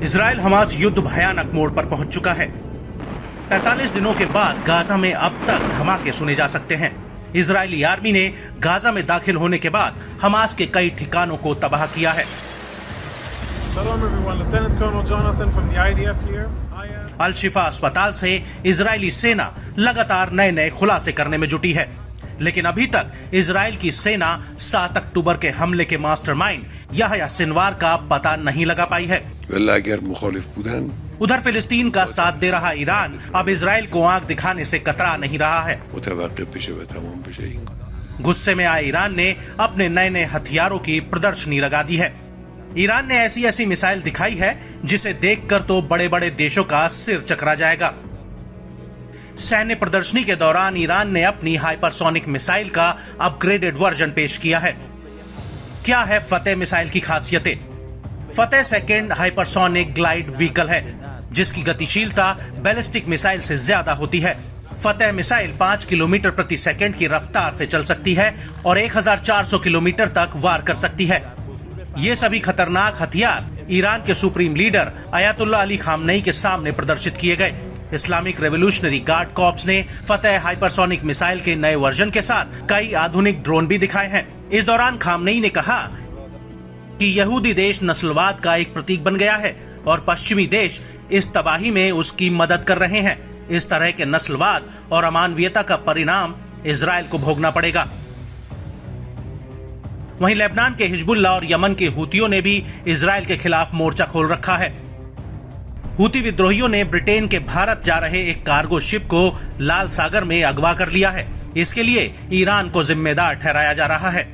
Israel Hamas युद्ध भयानक मोड़ पर पहुंच चुका है। 45 दिनों के बाद गाजा में अब तक धमाके सुने जा सकते हैं। इजरायली आर्मी ने गाजा में दाखिल होने के बाद हमास के कई ठिकानों को तबाह किया है। अल शिफा अस्पताल से इजरायली सेना लगातार नए खुलासे करने में जुटी है, लेकिन अभी तक इजराइल की सेना 7 अक्टूबर के हमले के मास्टरमाइंड याह्या सिनवार का पता नहीं लगा पाई है। उधर फिलिस्तीन का साथ दे रहा ईरान अब इजराइल को आंख दिखाने से कतरा नहीं रहा है। गुस्से में आए ईरान ने अपने नए हथियारों की प्रदर्शनी लगा दी है। ईरान ने ऐसी मिसाइल दिखाई है जिसे देखकर तो बड़े बड़े देशों का सिर चकरा जाएगा। सैन्य प्रदर्शनी के दौरान ईरान ने अपनी हाइपरसोनिक मिसाइल का अपग्रेडेड वर्जन पेश किया है। क्या है फतेह मिसाइल की खासियतें? फतेह सेकेंड हाइपरसोनिक ग्लाइड व्हीकल है जिसकी गतिशीलता बैलिस्टिक मिसाइल से ज्यादा होती है। फतेह मिसाइल 5 किलोमीटर प्रति सेकंड की रफ्तार से चल सकती है और 1400 किलोमीटर तक वार कर सकती है। ये सभी खतरनाक हथियार ईरान के supreme leader Ayatollah Ali Khamenei के सामने प्रदर्शित किए गए। इस्लामिक रेवोल्यूशनरी गार्ड कॉर्प्स ने फतेह हाइपरसोनिक मिसाइल के नए वर्जन के साथ कई आधुनिक ड्रोन भी दिखाए हैं। इस दौरान खामनेई ने कहा कि यहूदी देश नस्लवाद का एक प्रतीक बन गया है और पश्चिमी देश इस तबाही में उसकी मदद कर रहे हैं। इस तरह के नस्लवाद और अमानवीयता का परिणाम इजराइल को भोगना पड़ेगा। वहीं लेबनान के हिजबुल्लाह और यमन के हूतियों ने भी इजराइल के खिलाफ मोर्चा खोल रखा है। हूती विद्रोहियों ने ब्रिटेन के भारत जा रहे एक कार्गो शिप को लाल सागर में अगवा कर लिया है। इसके लिए ईरान को जिम्मेदार ठहराया जा रहा है।